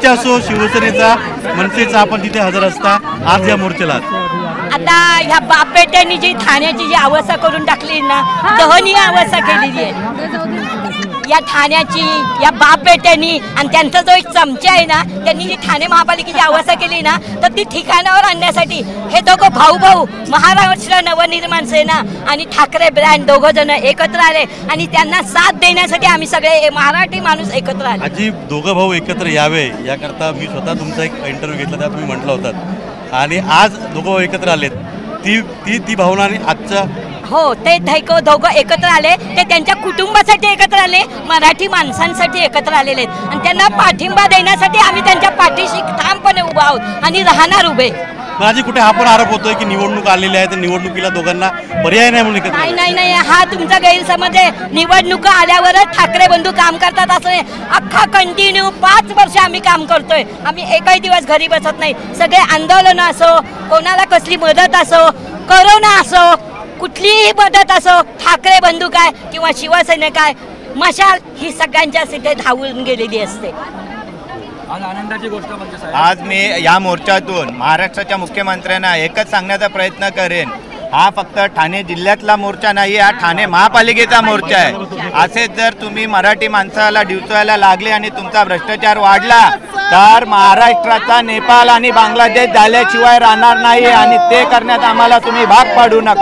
मोर्चा असो शिवसेनेचा मनसेचा आपण तिथे हजर असता आज या मोर्चाला. आता ह्या बापेट्यांनी जी ठाण्याची जी अवस्था करून टाकली ना, दहनीय अवस्था केलेली आहे या ठाण्याची, या बापेट्यांनी. आणि त्यांचा जो एक चमचा आहे ना, त्यांनी जी ठाणे महापालिकेची अवस्था केली ना, तर ती ठिकाणावर आणण्यासाठी हे दोघं भाऊ महाराष्ट्र नवनिर्माण सेना आणि ठाकरे ब्रँड दोघं जण एकत्र आले आणि त्यांना साथ देण्यासाठी आम्ही सगळे मराठी माणूस एकत्र आले. आजी दोघं भाऊ एकत्र यावे याकरता मी स्वतः तुमचा एक इंटरव्ह्यू घेतला, त्यात तुम्ही म्हटलं होतात आणि आज दोघं भाऊ एकत्र आलेत. ती भावना आणि आजचा हो, ते दोघं एकत्र आले, ते त्यांच्या कुटुंबासाठी एकत्र आले, मराठी माणसांसाठी एकत्र आलेले आहेत आणि त्यांना पाठिंबा देण्यासाठी आम्ही त्यांच्या पाठीशी ठामपणे उभा आहोत आणि राहणार उभे. माझी कुठे हा पण आरोप होतोय की निवडणूक आलेली आहे तर निवडणुकीला दोघांना पर्याय नाही म्हणून एकत्र. नाही, हा तुमचा गैरसमज आहे. निवडणुका आल्यावरच ठाकरे बंधू काम करतात असं नाही. अख्खा कंटिन्यू 5 वर्ष आम्ही काम करतोय. आम्ही एकही दिवस घरी बसत नाही. सगळे आंदोलन असो, कोणाला कसली मदत असो, कोरोना असो, कुठलीही मदत असो, ठाकरे बंधू काय किंवा शिवसेना काय, मशाल ही सगळ्यांच्या तिथे धावून गेलेली असते. आनंदाची गोष्ट म्हणजे आज मी या मोर्चातून महाराष्ट्राच्या मुख्यमंत्र्यांना एकच सांगण्याचा प्रयत्न करेन, हा फक्त ठाणे जिल्ह्यातला मोर्चा नाही, हा ठाणे महापालिकेचा मोर्चा आहे. असेच जर तुम्ही मराठी माणसाला डिवचायला लागले आणि तुमचा भ्रष्टाचार वाढला तर महाराष्ट्राचा नेपाळ आणि बांगलादेश झाल्याशिवाय राहणार नाही आणि ते करण्यात आम्हाला तुम्ही भाग पाडू नका.